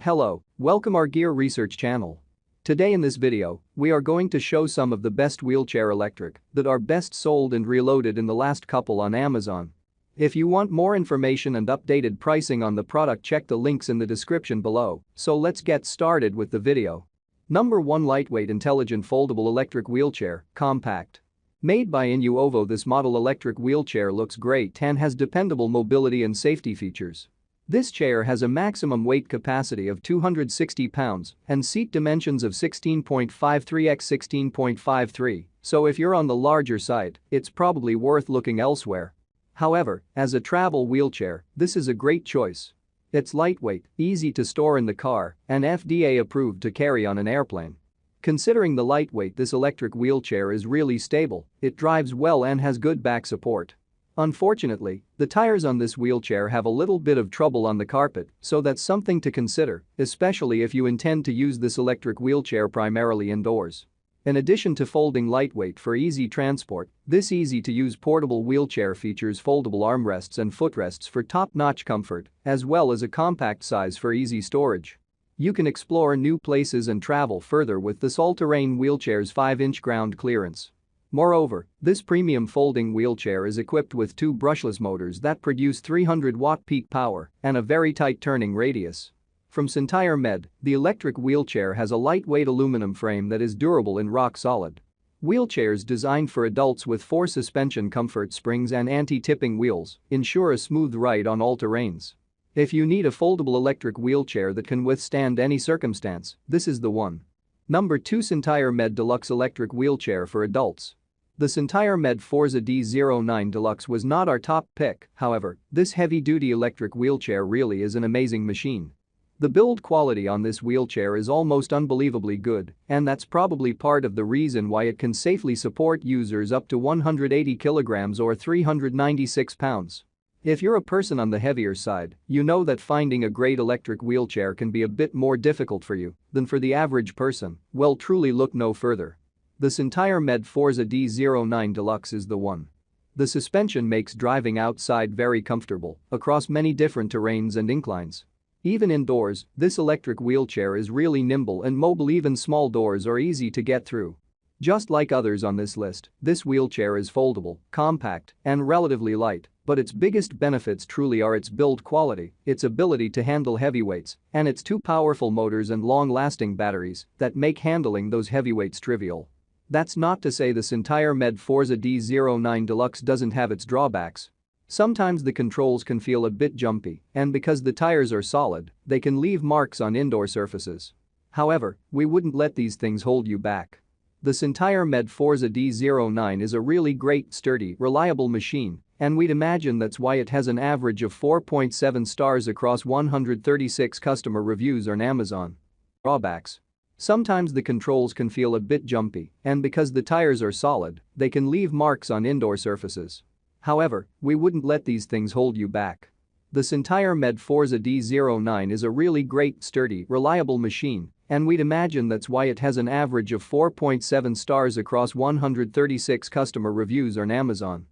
Hello, welcome our gear research channel. Today in this video, we are going to show some of the best wheelchair electric that are best sold and reloaded in the last couple on Amazon. If you want more information and updated pricing on the product, check the links in the description below. So let's get started with the video. Number 1, lightweight intelligent foldable electric wheelchair, compact. Made by Inuovo, this model electric wheelchair looks great and has dependable mobility and safety features. This chair has a maximum weight capacity of 260 pounds and seat dimensions of 16.53 x 16.53, so if you're on the larger side, it's probably worth looking elsewhere. However, as a travel wheelchair, this is a great choice. It's lightweight, easy to store in the car, and FDA approved to carry on an airplane. Considering the lightweight, this electric wheelchair is really stable, it drives well and has good back support. Unfortunately, the tires on this wheelchair have a little bit of trouble on the carpet, so that's something to consider, especially if you intend to use this electric wheelchair primarily indoors. In addition to folding lightweight for easy transport, this easy-to-use portable wheelchair features foldable armrests and footrests for top-notch comfort, as well as a compact size for easy storage. You can explore new places and travel further with this all-terrain wheelchair's 5-inch ground clearance. Moreover, this premium folding wheelchair is equipped with 2 brushless motors that produce 300-watt peak power and a very tight turning radius. From Sentire Med, the electric wheelchair has a lightweight aluminum frame that is durable and rock solid. Wheelchairs designed for adults with 4 suspension comfort springs and anti-tipping wheels ensure a smooth ride on all terrains. If you need a foldable electric wheelchair that can withstand any circumstance, this is the one. Number 2, Sentire Med Deluxe electric wheelchair for adults. The Sentire Med Forza D09 Deluxe was not our top pick, however, this heavy-duty electric wheelchair really is an amazing machine. The build quality on this wheelchair is almost unbelievably good, and that's probably part of the reason why it can safely support users up to 180 kilograms or 396 pounds. If you're a person on the heavier side, you know that finding a great electric wheelchair can be a bit more difficult for you than for the average person. Well, truly look no further. The Sentire Med Forza D09 Deluxe is the one. The suspension makes driving outside very comfortable across many different terrains and inclines. Even indoors, this electric wheelchair is really nimble and mobile. Even small doors are easy to get through. Just like others on this list, this wheelchair is foldable, compact, and relatively light, but its biggest benefits truly are its build quality, its ability to handle heavyweights, and its 2 powerful motors and long-lasting batteries that make handling those heavyweights trivial. That's not to say the Sentire Med Forza D09 Deluxe doesn't have its drawbacks. Sometimes the controls can feel a bit jumpy, and because the tires are solid, they can leave marks on indoor surfaces. However, we wouldn't let these things hold you back. The Sentire Med Forza D09 is a really great, sturdy, reliable machine, and we'd imagine that's why it has an average of 4.7 stars across 136 customer reviews on Amazon. Drawbacks. Sometimes the controls can feel a bit jumpy, and because the tires are solid, they can leave marks on indoor surfaces. However, we wouldn't let these things hold you back. The Sentire Med Forza D09 is a really great, sturdy, reliable machine, and we'd imagine that's why it has an average of 4.7 stars across 136 customer reviews on Amazon.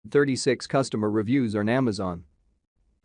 36 customer reviews on Amazon.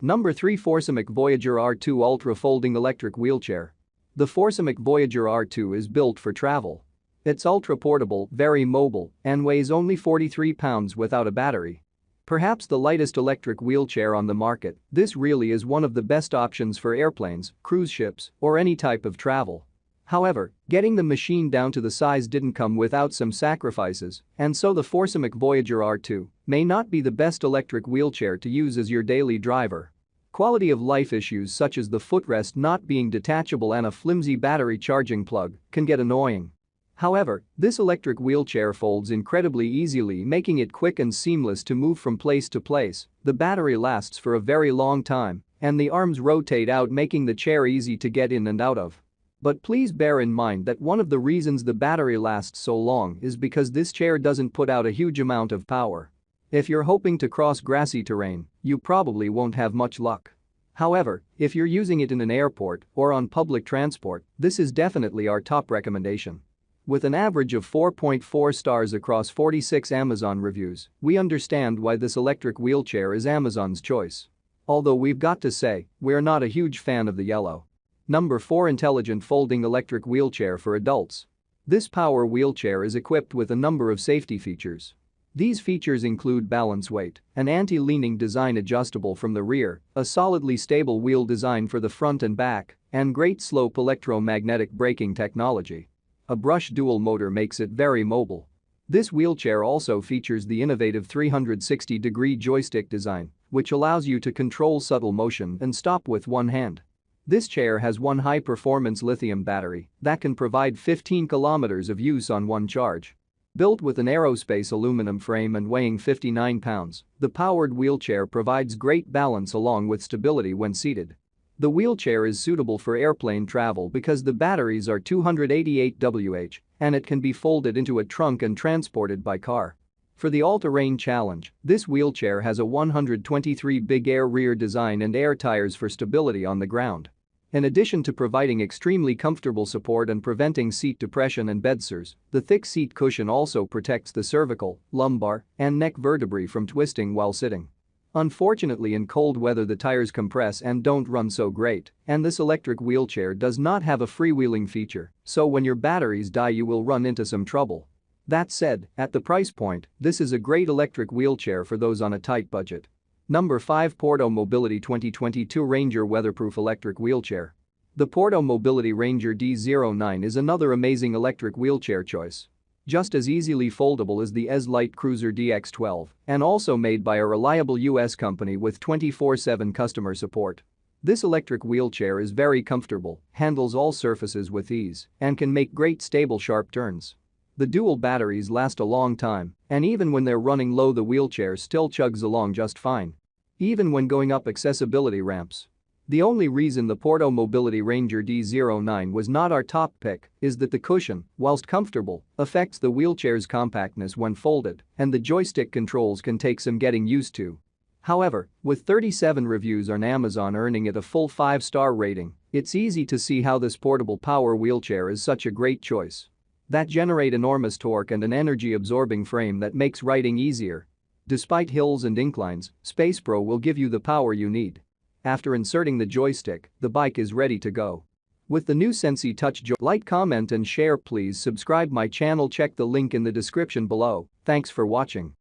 Number 3, Forcemech Voyager R2 Ultra Folding Electric Wheelchair. The Forcemech Voyager R2 is built for travel. It's ultra-portable, very mobile, and weighs only 43 pounds without a battery. Perhaps the lightest electric wheelchair on the market, this really is one of the best options for airplanes, cruise ships, or any type of travel. However, getting the machine down to the size didn't come without some sacrifices, and so the Forcemech Voyager R2 may not be the best electric wheelchair to use as your daily driver. Quality of life issues such as the footrest not being detachable and a flimsy battery charging plug can get annoying. However, this electric wheelchair folds incredibly easily, making it quick and seamless to move from place to place. The battery lasts for a very long time, and the arms rotate out, making the chair easy to get in and out of. But please bear in mind that one of the reasons the battery lasts so long is because this chair doesn't put out a huge amount of power. If you're hoping to cross grassy terrain, you probably won't have much luck. However, if you're using it in an airport or on public transport, this is definitely our top recommendation. With an average of 4.4 stars across 46 Amazon reviews, we understand why this electric wheelchair is Amazon's choice. Although we've got to say, we're not a huge fan of the yellow. Number 4. Intelligent Folding Electric Wheelchair for Adults. This power wheelchair is equipped with a number of safety features. These features include balance weight, an anti-leaning design adjustable from the rear, a solidly stable wheel design for the front and back, and great slope electromagnetic braking technology. A brush dual motor makes it very mobile. This wheelchair also features the innovative 360-degree joystick design, which allows you to control subtle motion and stop with one hand. This chair has one high-performance lithium battery that can provide 15 kilometers of use on one charge. Built with an aerospace aluminum frame and weighing 59 pounds, the powered wheelchair provides great balance along with stability when seated. The wheelchair is suitable for airplane travel because the batteries are 288 Wh and it can be folded into a trunk and transported by car. For the all-terrain challenge, this wheelchair has a 123 big air rear design and air tires for stability on the ground. In addition to providing extremely comfortable support and preventing seat depression and bed sores, the thick seat cushion also protects the cervical, lumbar, and neck vertebrae from twisting while sitting. Unfortunately, in cold weather the tires compress and don't run so great, and this electric wheelchair does not have a freewheeling feature, so when your batteries die you will run into some trouble. That said, at the price point, this is a great electric wheelchair for those on a tight budget. Number 5. Porto Mobility 2022 Ranger Weatherproof Electric Wheelchair. The Porto Mobility Ranger D09 is another amazing electric wheelchair choice. Just as easily foldable as the Light Cruiser DX12 and also made by a reliable US company with 24/7 customer support. This electric wheelchair is very comfortable, handles all surfaces with ease, and can make great stable sharp turns. The dual batteries last a long time, and even when they're running low the wheelchair still chugs along just fine. Even when going up accessibility ramps. The only reason the Porto Mobility Ranger D09 was not our top pick is that the cushion, whilst comfortable, affects the wheelchair's compactness when folded, and the joystick controls can take some getting used to. However, with 37 reviews on Amazon earning it a full 5-star rating, it's easy to see how this portable power wheelchair is such a great choice. That generate enormous torque and an energy-absorbing frame that makes riding easier. Despite hills and inclines, Space Pro will give you the power you need. After inserting the joystick, the bike is ready to go. With the new Sensi Touch like, comment and share. Please subscribe my channel. Check the link in the description below. Thanks for watching.